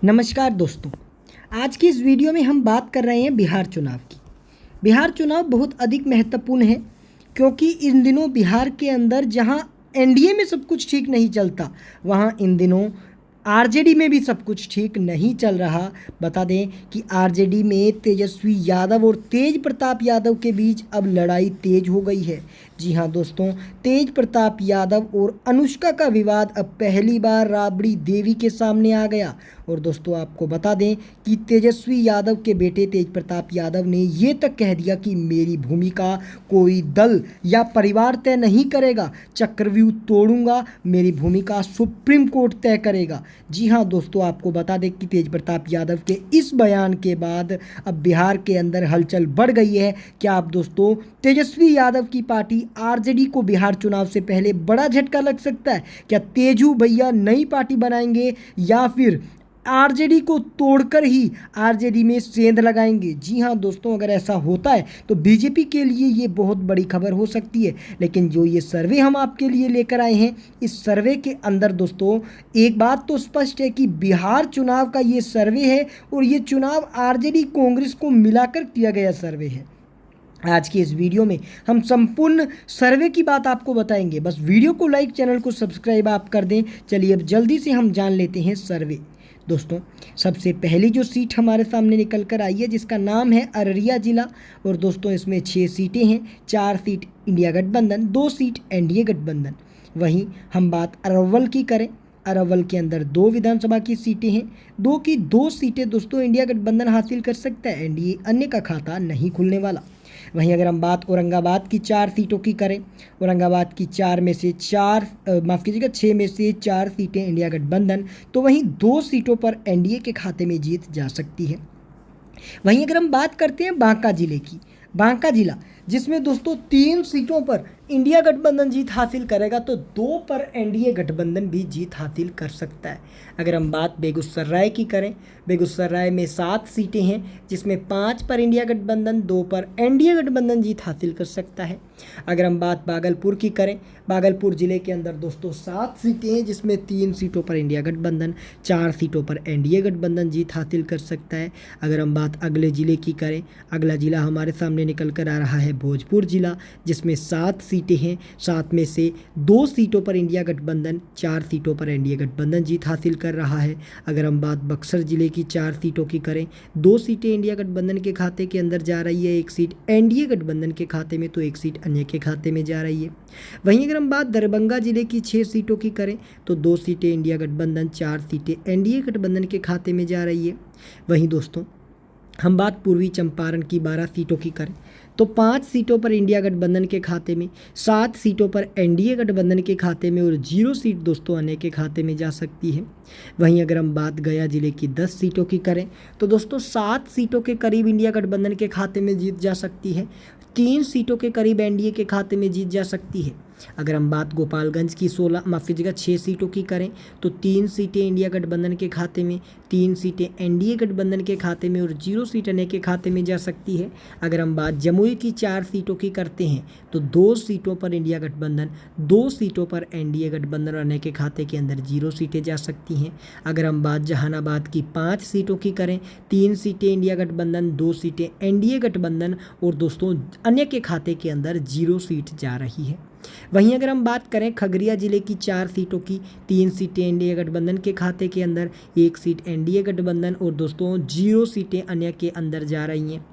नमस्कार दोस्तों। आज की इस वीडियो में हम बात कर रहे हैं बिहार चुनाव की। बिहार चुनाव बहुत अधिक महत्वपूर्ण है क्योंकि इन दिनों बिहार के अंदर जहां एनडीए में सब कुछ ठीक नहीं चलता, वहां इन दिनों आरजेडी में भी सब कुछ ठीक नहीं चल रहा। बता दें कि आरजेडी में तेजस्वी यादव और तेज प्रताप यादव के बीच अब लड़ाई तेज हो गई है। जी हाँ दोस्तों, तेज प्रताप यादव और अनुष्का का विवाद अब पहली बार राबड़ी देवी के सामने आ गया। और दोस्तों आपको बता दें कि तेजस्वी यादव के बेटे तेज प्रताप यादव ने ये तक कह दिया कि मेरी भूमिका कोई दल या परिवार तय नहीं करेगा, चक्रव्यूह तोड़ूंगा, मेरी भूमिका सुप्रीम कोर्ट तय करेगा। जी हाँ दोस्तों, आपको बता दें कि तेज प्रताप यादव के इस बयान के बाद अब बिहार के अंदर हलचल बढ़ गई है। क्या आप दोस्तों तेजस्वी यादव की पार्टी आरजेडी को बिहार चुनाव से पहले बड़ा झटका लग सकता है? क्या तेजू भैया नई पार्टी बनाएंगे या फिर आरजेडी को तोड़कर ही आरजेडी में सेंध लगाएंगे? जी हाँ दोस्तों, अगर ऐसा होता है तो बीजेपी के लिए ये बहुत बड़ी खबर हो सकती है। लेकिन जो ये सर्वे हम आपके लिए लेकर आए हैं, इस सर्वे के अंदर दोस्तों एक बात तो स्पष्ट है कि बिहार चुनाव का ये सर्वे है और ये चुनाव आरजेडी कांग्रेस को मिलाकर किया गया सर्वे है। आज की इस वीडियो में हम संपूर्ण सर्वे की बात आपको बताएंगे। बस वीडियो को लाइक, चैनल को सब्सक्राइब आप कर दें। चलिए अब जल्दी से हम जान लेते हैं सर्वे। दोस्तों सबसे पहली जो सीट हमारे सामने निकल कर आई है जिसका नाम है अररिया जिला, और दोस्तों इसमें 6 सीटें हैं। 4 सीट इंडिया गठबंधन, 2 सीट एनडीए गठबंधन। वहीं हम बात अरवल की करें, अरवल के अंदर 2 विधानसभा की सीटें हैं। 2 की 2 सीटें दोस्तों इंडिया गठबंधन हासिल कर सकता है, एनडीए अन्य का खाता नहीं खुलने वाला। वहीं अगर हम बात औरंगाबाद की 4 सीटों की करें, औरंगाबाद की 4 में से 4 6 में से 4 सीटें इंडिया गठबंधन, तो वहीं 2 सीटों पर एनडीए के खाते में जीत जा सकती है। वहीं अगर हम बात करते हैं बांका जिले की, बांका जिला जिसमें दोस्तों 3 सीटों पर इंडिया गठबंधन जीत हासिल करेगा तो 2 पर एनडीए गठबंधन भी जीत हासिल कर सकता है। अगर हम बात बेगूसराय की करें, बेगूसराय में 7 सीटें हैं जिसमें 5 पर इंडिया गठबंधन, 2 पर एनडीए गठबंधन जीत हासिल कर सकता है। अगर हम बात भागलपुर की करें, भागलपुर ज़िले के अंदर दोस्तों 7 सीटें हैं जिसमें 3 सीटों पर इंडिया गठबंधन, 4 सीटों पर एनडीए गठबंधन जीत हासिल कर सकता है। अगर हम बात अगले ज़िले की करें, अगला ज़िला हमारे सामने निकल कर आ रहा है भोजपुर जिला, जिसमें 7 सीटें हैं। 7 में से 2 सीटों पर इंडिया गठबंधन, 4 सीटों पर एनडीए गठबंधन जीत हासिल कर रहा है। अगर हम बात बक्सर जिले की 4 सीटों की करें, 2 सीटें इंडिया गठबंधन के खाते के अंदर जा रही है, 1 सीट एनडीए गठबंधन के खाते में, तो 1 सीट अन्य के खाते में जा रही है। वहीं अगर हम बात दरभंगा जिले की 6 सीटों की करें तो 2 सीटें इंडिया गठबंधन, 4 सीटें एनडीए गठबंधन के खाते में जा रही है। वहीं दोस्तों हम बात पूर्वी चंपारण की 12 सीटों की करें तो 5 सीटों पर इंडिया गठबंधन के खाते में, 7 सीटों पर एनडीए गठबंधन के खाते में और 0 सीट दोस्तों अन्य के खाते में जा सकती है। वहीं अगर हम बात गया जिले की 10 सीटों की करें तो दोस्तों 7 सीटों के करीब इंडिया गठबंधन के खाते में जीत जा सकती है, 3 सीटों के करीब एनडीए के खाते में जीत जा सकती है। अगर हम बात गोपालगंज की 6 सीटों की करें तो 3 सीटें इंडिया गठबंधन के खाते में, 3 सीटें एनडीए गठबंधन के खाते में और 0 सीट अन्य के खाते में जा सकती है। अगर हम बात जमुई की 4 सीटों की करते हैं तो 2 सीटों पर इंडिया गठबंधन, 2 सीटों पर एनडीए गठबंधन और अन्य के खाते के अंदर 0 सीटें जा सकती हैं। अगर हम बात जहानाबाद की 5 सीटों की करें, 3 सीटें इंडिया गठबंधन, 2 सीटें एनडीए गठबंधन और दोस्तों अन्य के खाते के अंदर 0 सीट जा रही है। वहीं अगर हम बात करें खगड़िया जिले की 4 सीटों की, 3 सीटें इंडिया गठबंधन के खाते के अंदर, 1 सीट एनडीए गठबंधन और दोस्तों 0 सीटें अन्य के अंदर जा रही हैं।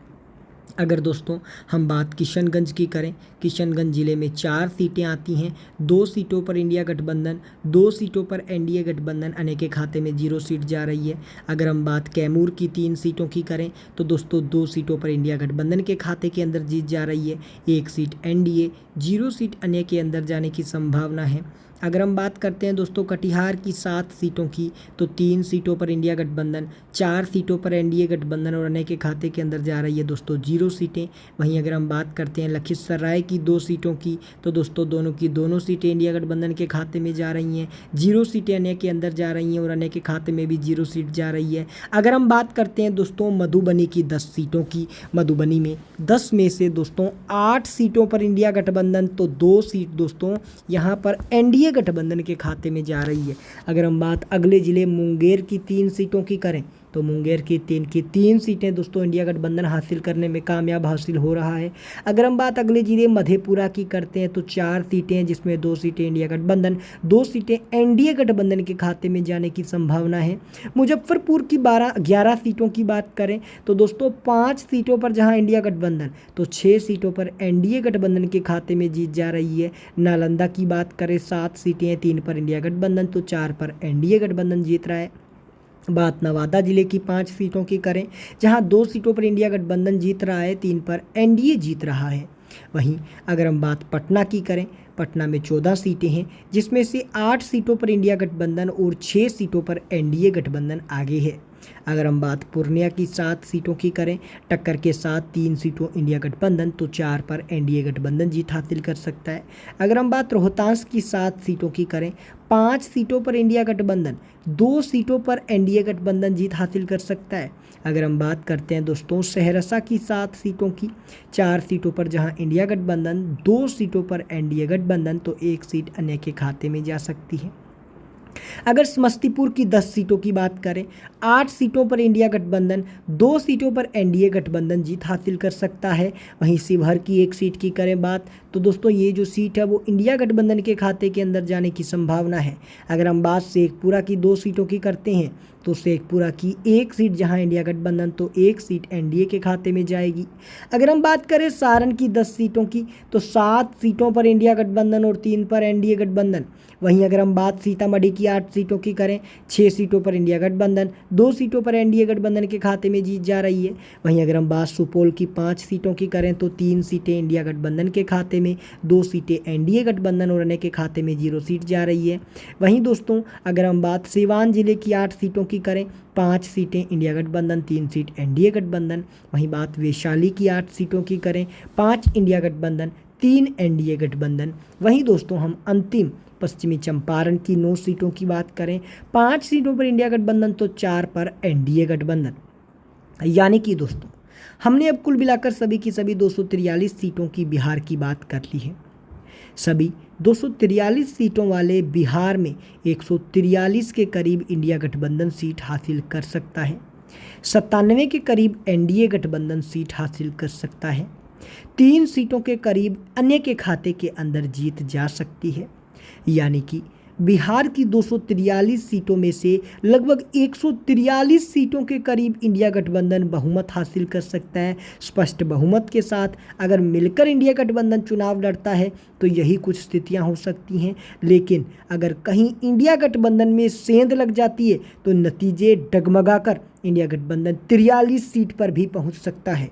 अगर दोस्तों हम बात किशनगंज की करें, किशनगंज ज़िले में 4 सीटें आती हैं, 2 सीटों पर इंडिया गठबंधन, 2 सीटों पर एनडीए गठबंधन, अन्य के खाते में 0 सीट जा रही है। अगर हम बात कैमूर की 3 सीटों की करें तो दोस्तों 2 सीटों पर इंडिया गठबंधन के खाते के अंदर जीत जा रही है, 1 सीट एनडीए, 0 सीट अन्य के अंदर जाने की संभावना है। अगर हम बात करते हैं दोस्तों कटिहार की 7 सीटों की तो 3 सीटों पर इंडिया गठबंधन, 4 सीटों पर एनडीए गठबंधन और अन्य के खाते के अंदर जा रही है दोस्तों 0 सीटें। वहीं अगर हम बात करते हैं लखीसराय की 2 सीटों की तो दोस्तों दोनों की दोनों सीटें इंडिया गठबंधन के खाते में जा रही हैं, 0 सीटें अन्य के अंदर जा रही हैं और अन्य के खाते में भी 0 सीट जा रही है। अगर हम बात करते हैं दोस्तों मधुबनी की 10 सीटों की, मधुबनी में 10 में से दोस्तों 8 सीटों पर इंडिया गठबंधन तो 2 सीट दोस्तों यहाँ पर एनडीए गठबंधन के खाते में जा रही है। अगर हम बात अगले ज़िले मुंगेर की 3 सीटों की करें तो मुंगेर की तीन सीटें दोस्तों इंडिया गठबंधन हासिल करने में कामयाब हासिल हो रहा है। अगर हम बात अगले ज़िले मधेपुरा की करते हैं तो 4 सीटें हैं, जिसमें 2 सीटें इंडिया गठबंधन, 2 सीटें एनडीए गठबंधन के खाते में जाने की संभावना है। मुजफ्फरपुर की 11 सीटों की बात करें तो दोस्तों 5 सीटों पर जहां इंडिया गठबंधन तो 6 सीटों पर एनडीए गठबंधन के खाते में जीत जा रही है। नालंदा की बात करें 7 सीटें हैं, 3 पर इंडिया गठबंधन तो 4 पर एनडीए गठबंधन जीत रहा है। बात नवादा जिले की 5 सीटों की करें जहां 2 सीटों पर इंडिया गठबंधन जीत रहा है, 3 पर एनडीए जीत रहा है। वहीं अगर हम बात पटना की करें, पटना में 14 सीटें हैं, जिसमें से 8 सीटों पर इंडिया गठबंधन और 6 सीटों पर एनडीए गठबंधन आगे है। अगर हम बात पूर्णिया की 7 सीटों की करें, टक्कर के साथ 3 सीटों इंडिया गठबंधन तो 4 पर एनडीए गठबंधन जीत हासिल कर सकता है। अगर हम बात रोहतास की 7 सीटों की करें, 5 सीटों पर इंडिया गठबंधन, 2 सीटों पर एनडीए गठबंधन जीत हासिल कर सकता है। अगर हम बात करते हैं दोस्तों सहरसा की 7 सीटों की, 4 सीटों पर जहां इंडिया गठबंधन, 2 सीटों पर एनडीए गठबंधन तो 1 सीट अन्य के खाते में जा सकती है। अगर समस्तीपुर की 10 सीटों की बात करें, 8 सीटों पर इंडिया गठबंधन, 2 सीटों पर एनडीए गठबंधन जीत हासिल कर सकता है। वहीं शिवहर की 1 सीट की करें बात तो दोस्तों ये जो सीट है वो इंडिया गठबंधन के खाते के अंदर जाने की संभावना है। अगर हम बात शेखपुरा की 2 सीटों की करते हैं तो शेखपुरा की 1 सीट जहां इंडिया गठबंधन तो 1 सीट एनडीए के खाते में जाएगी। अगर हम बात करें सारण की 10 सीटों की तो 7 सीटों पर इंडिया गठबंधन और 3 पर एनडीए गठबंधन। वहीं अगर हम बात सीतामढ़ी की 8 सीटों की करें, 6 सीटों पर इंडिया गठबंधन, 2 सीटों पर एनडीए गठबंधन के खाते में जीत जा रही है। वहीं अगर हम बात सुपौल की 5 सीटों की करें तो 3 सीटें इंडिया गठबंधन के खाते में, 2 सीटें एनडीए गठबंधन और अन्य के खाते में 0 सीट जा रही है। वहीं दोस्तों अगर हम बात सीवान जिले की 8 सीटों की करें, 5 सीटें इंडिया गठबंधन, 3 सीट एनडीए गठबंधन। वहीं बात वैशाली की 8 सीटों की करें, 5 इंडिया गठबंधन, 3 एनडीए गठबंधन। वहीं दोस्तों हम अंतिम पश्चिमी चंपारण की 9 सीटों की बात करें, 5 सीटों पर इंडिया गठबंधन तो 4 पर एनडीए गठबंधन। यानी कि दोस्तों हमने अब कुल मिलाकर सभी की सभी 243 सीटों की बिहार की बात कर ली है। सभी 243 सीटों वाले बिहार में 143 के करीब इंडिया गठबंधन सीट हासिल कर सकता है, 97 के करीब एनडीए गठबंधन सीट हासिल कर सकता है, 3 सीटों के करीब अन्य के खाते के अंदर जीत जा सकती है। यानी कि बिहार की 243 सीटों में से लगभग 143 सीटों के करीब इंडिया गठबंधन बहुमत हासिल कर सकता है। स्पष्ट बहुमत के साथ अगर मिलकर इंडिया गठबंधन चुनाव लड़ता है तो यही कुछ स्थितियां हो सकती हैं, लेकिन अगर कहीं इंडिया गठबंधन में सेंध लग जाती है तो नतीजे डगमगाकर इंडिया गठबंधन 43 सीट पर भी पहुंच सकता है।